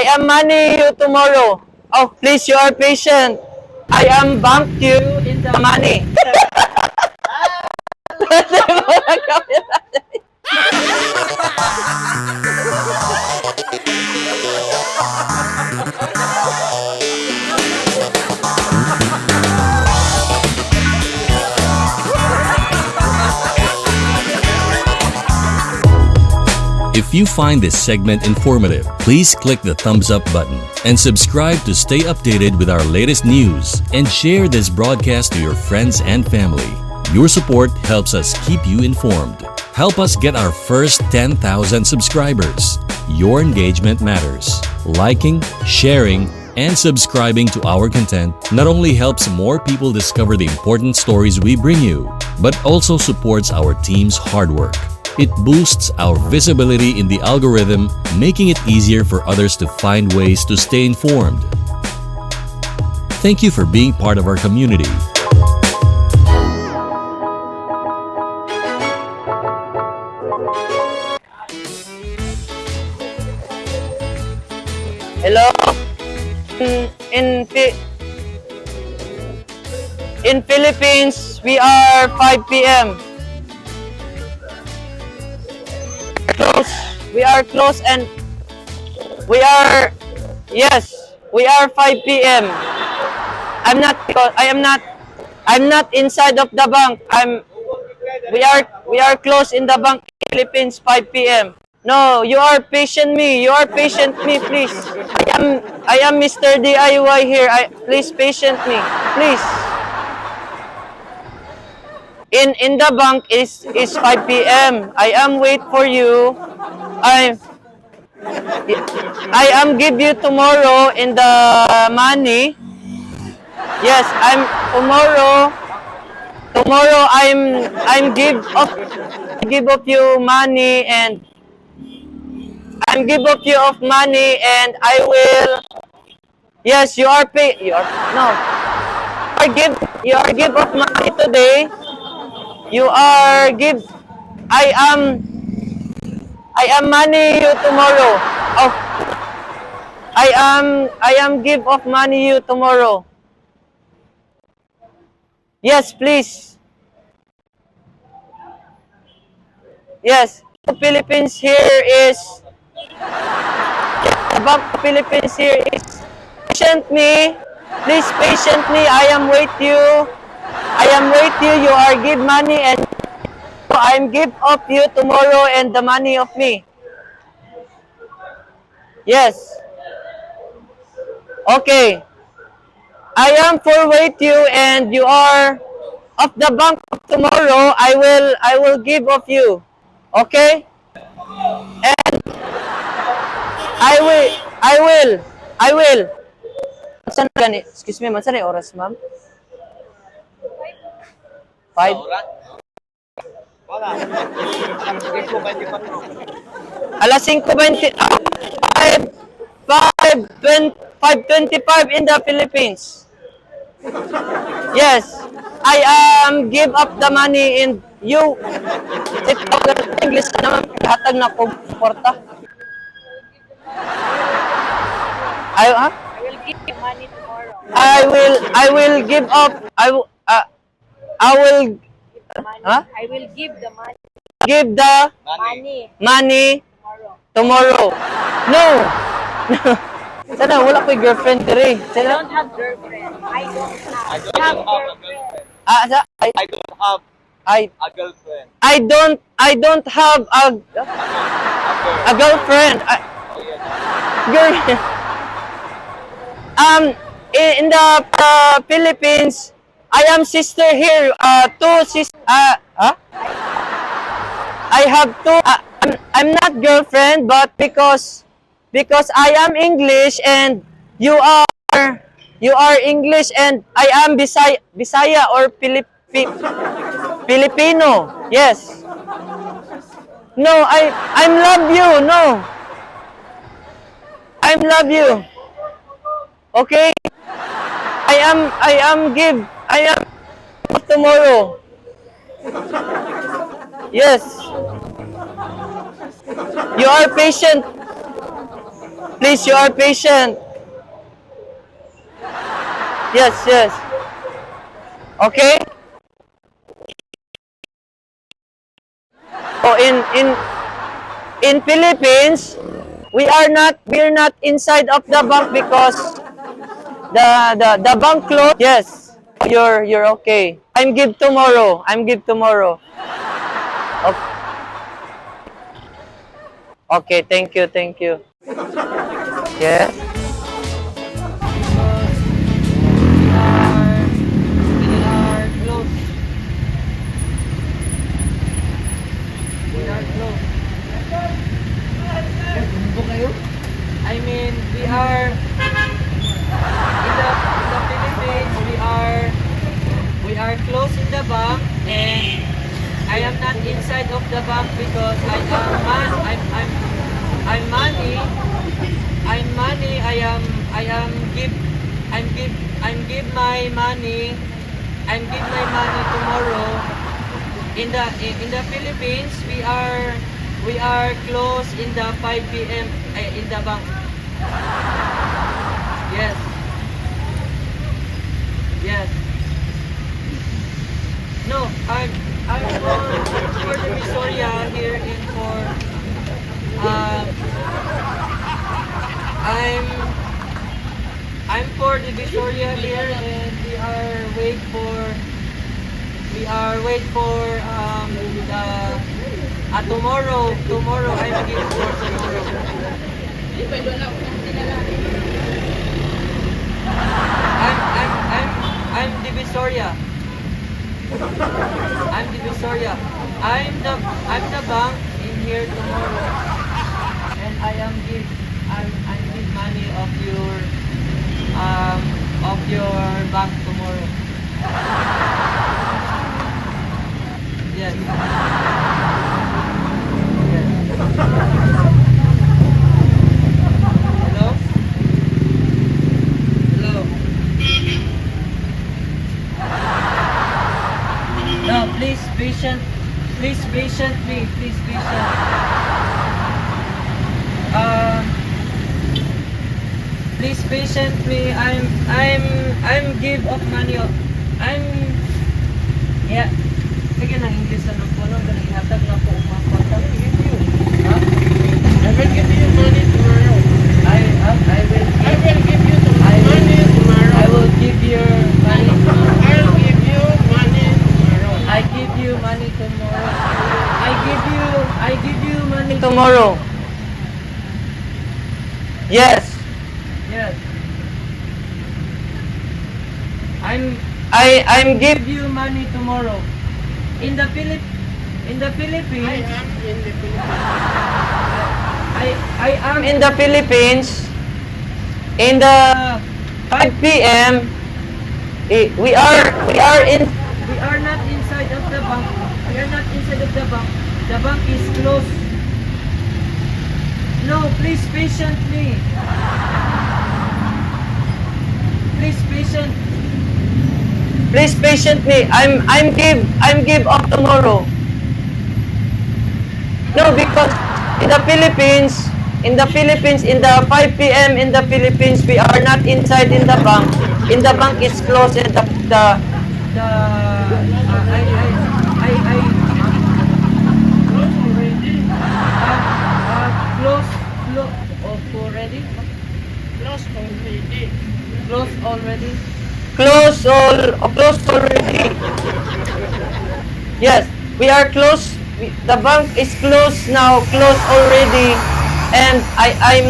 I am money you tomorrow. Oh, please, you are patient. I am bank you in the money. If you find this segment informative, please click the thumbs up button and subscribe to stay updated with our latest news and share this broadcast to your friends and family. Your support helps us keep you informed. Help us get our first 10,000 subscribers. Your engagement matters. Liking, sharing, and subscribing to our content not only helps more people discover the important stories we bring you, but also supports our team's hard work. It boosts our visibility in the algorithm, making it easier for others to find ways to stay informed. Thank you for being part of our community. Hello? In Philippines, we are 5 p.m. We are close and we are, yes, we are 5 p.m. I'm not inside of the bank. We are close in the bank in Philippines 5 p.m. No, you are patient me. You are patient me, please. I am Mr. DIY here. Please patient me, please. In the bank is 5 p.m. I am wait for you. I am give you tomorrow in the money. Yes, I'm tomorrow. Tomorrow I'm give of you money and I'm give of you of money and I will. Yes, you are pay. You are no. You are give of money today. You are give. I am money you tomorrow. Oh, I am give of money you tomorrow. Yes, please. Yes, the Philippines here is. About the Philippines here is. Patient me, please patient me. I am wait you. I am wait you. You are give money and. I'm give up you tomorrow and the money of me. Yes. Okay. I am for wait you and you are of the bank of tomorrow. I will give of you. Okay? And I will. Saan gani? Excuse me, man, saan ay oras, ma'am? 5? Alas 5:20, 5:25 in the Philippines. Yes, I give up the money in you. Ito English na naman hatag na ko porta. I will give you money tomorrow. I will give up. I will huh? I will give the money Give the money tomorrow. No. Sana wala ko'y girlfriend dire. I don't have girlfriend. I don't have girlfriend. I don't have a girlfriend. I don't have a girlfriend. Girl. In the Philippines, I am sister here. Two sisters. I have two. I'm not girlfriend, but because I am English and you are English and I am Bisaya or Filipino. Yes. No, I'm love you. No. I'm love you. Okay? I am tomorrow. Yes. You are patient. Please, you are patient. Yes, yes. Okay? Oh, in Philippines, we're not inside of the bank because the bank closed. Yes. You're okay. I'm give tomorrow. I'm give tomorrow. Okay. Okay, thank you, thank you. Yes. I mean, we are in the Philippines. We are close in the bank, and I am not inside of the bank because I'm money. I'm money. I'm give my money. I'm give my money tomorrow. In the Philippines, we are close in the 5 p.m. In the bank. Yes. Yes. No, I'm for the Visoria here in for I'm for the Visoria here, and we are wait for the tomorrow I'm give for tomorrow. I'm Divisoria. I'm Divisoria. I'm the bank in here tomorrow, and I'm give money of your bank tomorrow. Yes. Yes. Hello? Hello? No, please patient me, please patient. Please patient me. I'm give of money. Yeah. Sige na English na po no, dali hatag na po makontak you. Ha? I will give you money tomorrow. I will give you the money tomorrow. I will give you money. I'll give you money tomorrow. I give you money tomorrow. I give you money Tomorrow. Yes. Yes. I'm give Give you money tomorrow. In the Philippines. I am in the Philippines. I am in the Philippines in the 5 p.m. We are in We are not inside of the bank. We are not inside of the bank. The bank is closed. No, please patient me. Please patient. Please patient me. I'm give off tomorrow. No, because in the Philippines in the 5 p.m. in the Philippines we are not inside in the bank. In the bank is closed and the already. Close already. Close already. closed already. Yes, we are closed. The bank is closed now, closed already. And I'm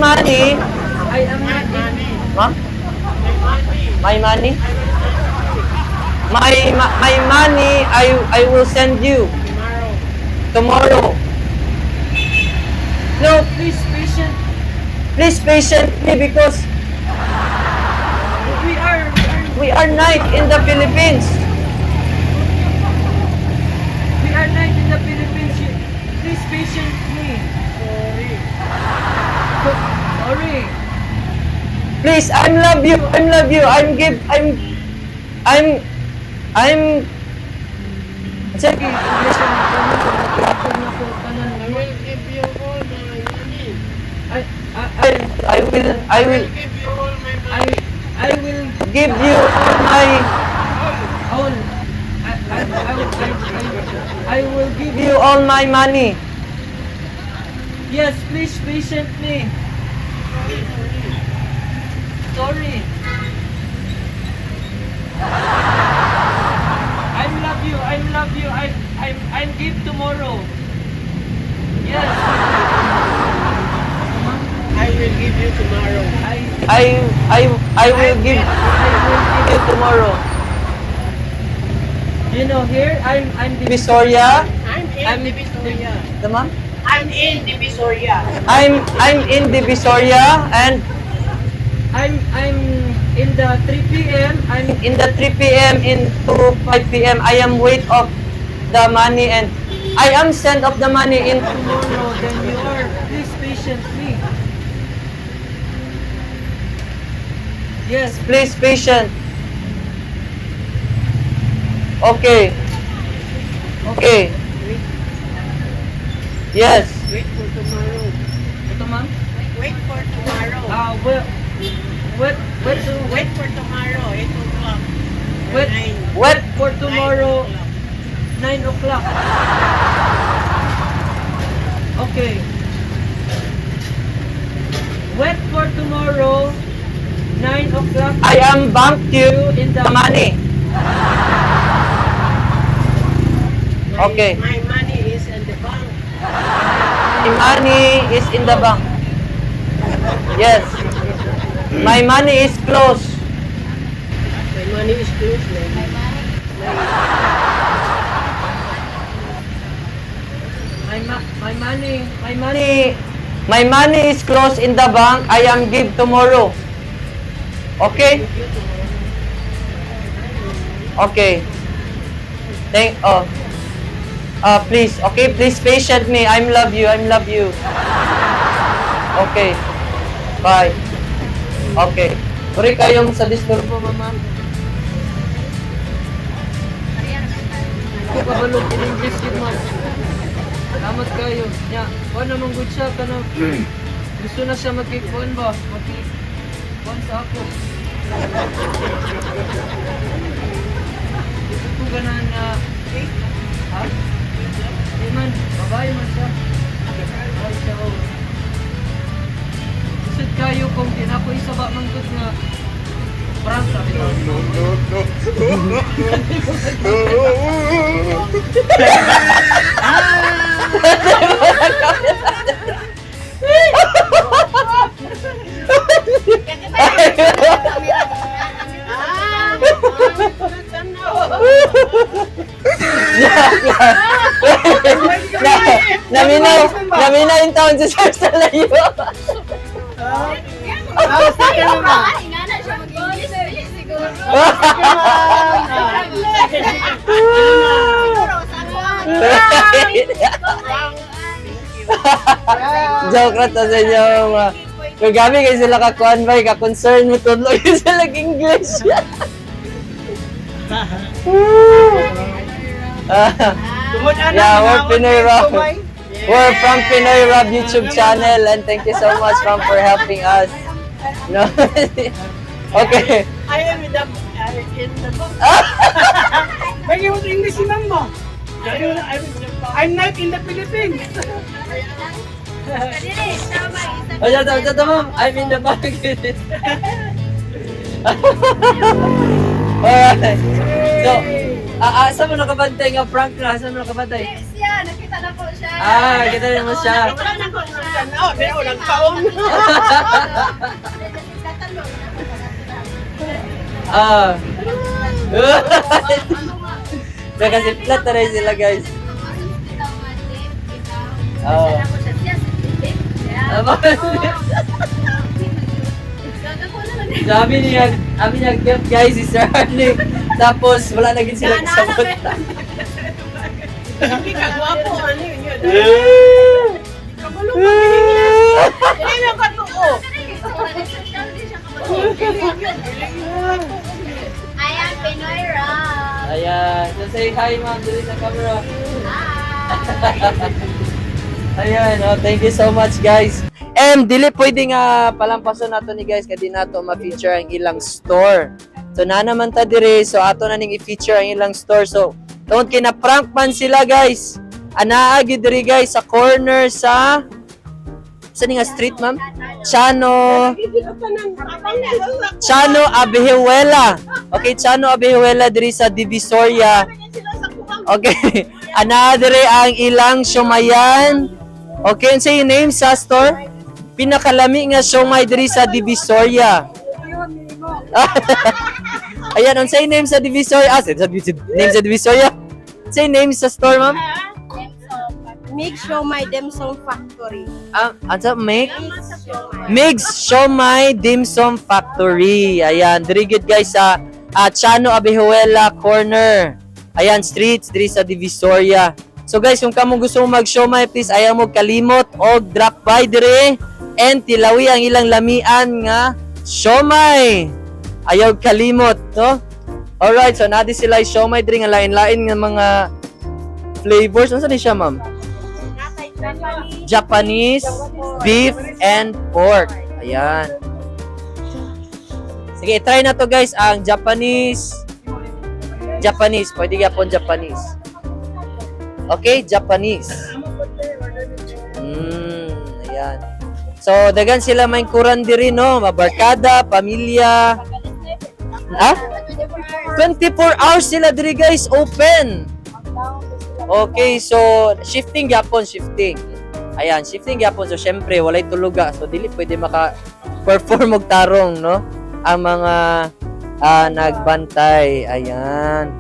money. I am not Money. Huh? My money. My money? My money I will send you tomorrow. No, Please patient. please patient me because We are we are night in the Philippines. night in the Philippines. Please patient me. Sorry. Please, I love you. Sige, English na po. I will give you all my money. I will Give you all my money. I will give you all my, all. I will give give you all my money. Yes, please patient me. Sorry. I love you. I love you. I'm give tomorrow. Yes. I will give you tomorrow. I will give you tomorrow. You know here I'm the Divisoria. I'm in Divisoria. Tamam? I'm in Divisoria. I'm in Divisoria and I'm in the 3 p.m. I'm in the 3 p.m. into 5 p.m. I am wait of the money and I am send of the money in tomorrow. Then you are please patient me. Yes, please patient. Okay. Okay. Yes. Wait for tomorrow. ito ma'am. Wait for tomorrow. Well, wait to Wait for tomorrow. 8 o'clock. Or Wait. 9. What? for tomorrow 9 o'clock. 9 o'clock. Okay. Wait for tomorrow 9 o'clock. I am bank you in the the money. My, Okay. My money is in the bank. My money is in the bank. Yes. My money is close. My money is close. My money. My money is close in the bank. I am give tomorrow. Okay? Okay. Please. Okay, please patient me. I love you. I love you. Okay. Bye. Okay. Puri kayong sa disturbo, mama. Ako kabalog in English yun ma'am. Salamat kayo. Nya, kuha naman good siya ka na. Gusto na siya magkikuan ba? Magkikuan sa ako. Gusto ko ganan na ha? Di man, babae man siya. Babae siya oh. Gusto kayo kung ako isa ba man good nga prank sabi ko. Naminaw yung taon si Sir sa layo. Joke lang to sa inyo. Kung gabi kayo sila kakuan ba, ka-concern mo tudlo kayo sila English. Yeah, we're Pinoy Rob. We're from Pinoy Rob YouTube channel and thank you so much ma'am for helping us. No. Okay. I am in the book. But you was English number. I'm not in the Philippines. Oh, shut up, ma'am. I'm in the back. Alright. So, Saan mo nakabantay nga prank na? Saan mo nakabantay? Yes, yan. Nakita na po siya. Kita na mo siya. Oh, pero walang kaon. kasi flat na rin sila guys. Oh. Sabi niya gift guys si Sir Harley. Tapos wala na gid sila kasabot. Hindi ka gwapo, ano yun yun? Kabalo pa hindi lang ka tuo. Ayan, Pinoy Rob. Ayan. So say hi ma'am dito sa camera. Hi. Ayan, thank you so much guys. And Then dili pwede nga palampason nato ni guys kay di nato ma-feature ang ilang store. So na naman ta dire, so ato na ning i-feature ang ilang store. So tungod kay na prank man sila guys. Anaa gyud diri guys sa corner sa ni nga street ma'am? Chano Abihuela. Okay, Chano Abihuela diri sa Divisoria. Okay. Anaa diri ang ilang siomaian. Okay, say yung name sa store? Pinakalami nga siomai diri sa Divisoria. Ayan, ang say name sa Divisoria. Name sa Divisoria? Say name sa store, ma'am? Mix Siomai Dim Sum Factory. Ano make? Mix Siomai Dim Sum Factory. Ayan, diri gid guys sa Chano Abihuela Corner. Ayan, streets diri sa Divisoria. So guys, kung kamo gusto mo mag-siomai, please ayaw mo kalimot og drop by dire and tilawi ang ilang lamian nga siomai. Ayaw kalimot, no? Alright, so nadi sila siomai dire nga lain-lain nga mga flavors. Ano ni siya, ma'am? Japanese, beef, and pork. Ayan. Sige, try na to guys ang Japanese. Pwede yapon Japanese. Okay, Japanese. Ayan. So, dagan sila may kuran diri, no? Mabarkada, pamilya. 24 hours sila diri guys, open. Okay, so shifting yapon, shifting. Ayan, shifting yapon. So, syempre, walay tuluga. So, dili pwede maka-perform og tarong, no? Ang mga nagbantay. Ayan.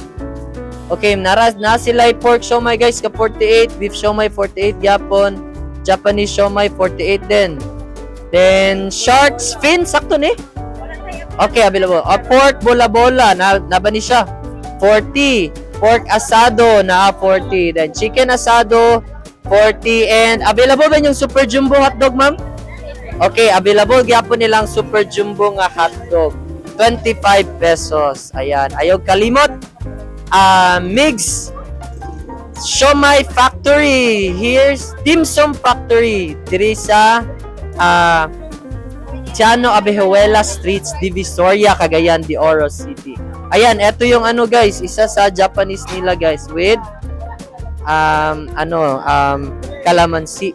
Okay, na sila pork siomai guys ka 48, beef siomai 48 yapon, Japanese siomai 48 din. Then shark's fin sakto ni. Okay, available. Pork bola-bola na ba ni siya? 40. Pork asado na 40. Then chicken asado 40 and available ba yung super jumbo hotdog, ma'am? Okay, available gyapon nilang super jumbo nga hotdog. 25 pesos. Ayan, ayaw kalimot. Mix Siomai Factory. Here's Dim Sum Factory diri sa Chano Abihuela Streets, Divisoria, Cagayan de Oro City. Ayan, eto yung ano guys, isa sa Japanese nila guys with calamansi.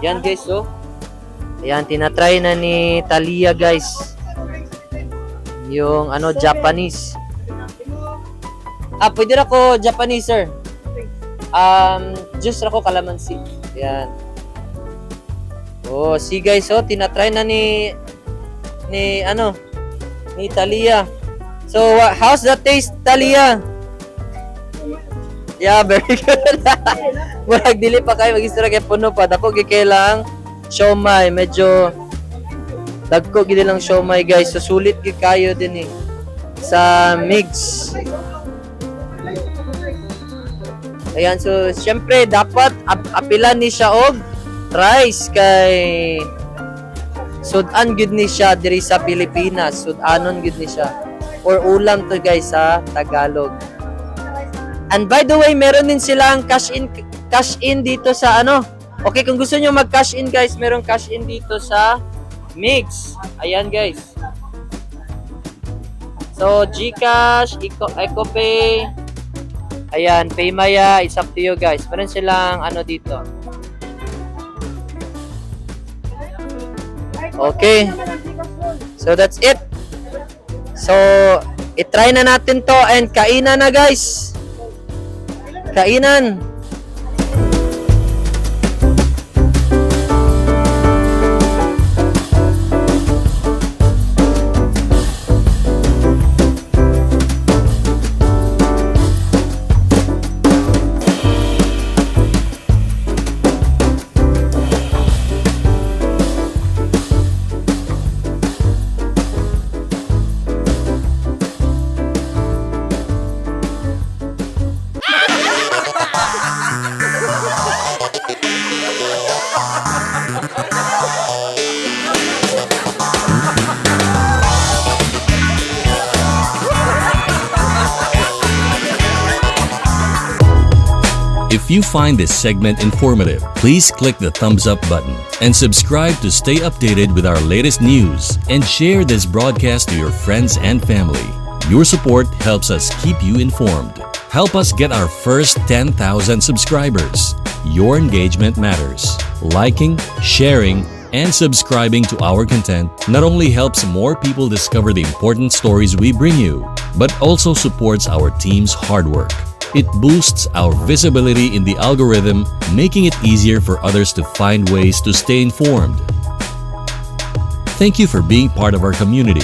Yan guys, so ayan, tinatry na ni Talia guys yung Japanese. Pwede na ko Japanese, sir. Juice na ko calamansi. Ayan. Oh, see guys, so tinatry na ni Talia. So, how's the taste, Talia? Yeah, very good. Murag dili pa kayo mag-istra kay puno pa. Dako gikailang siomai, medyo dagko gid lang siomai guys. So sulit gid kayo din sa mix. Ayan, so syempre dapat apilan ni siya og rice kay sudan gid ni siya diri sa Pilipinas. Sudanon gid ni siya. Or ulam to guys sa Tagalog. And by the way, meron din silang cash in dito sa Okay, kung gusto nyo mag-cash in guys, merong cash in dito sa Mix. Ayan guys. So, GCash, EcoPay, ayan, Paymaya, it's up to you guys. Meron silang dito. Okay. So, that's it. So, itry na natin to and kainan na guys. Kainan. If you find this segment informative, please click the thumbs up button and subscribe to stay updated with our latest news and share this broadcast to your friends and family. Your support helps us keep you informed. Help us get our first 10,000 subscribers. Your engagement matters. Liking, sharing, and subscribing to our content not only helps more people discover the important stories we bring you, but also supports our team's hard work. It boosts our visibility in the algorithm, making it easier for others to find ways to stay informed. Thank you for being part of our community.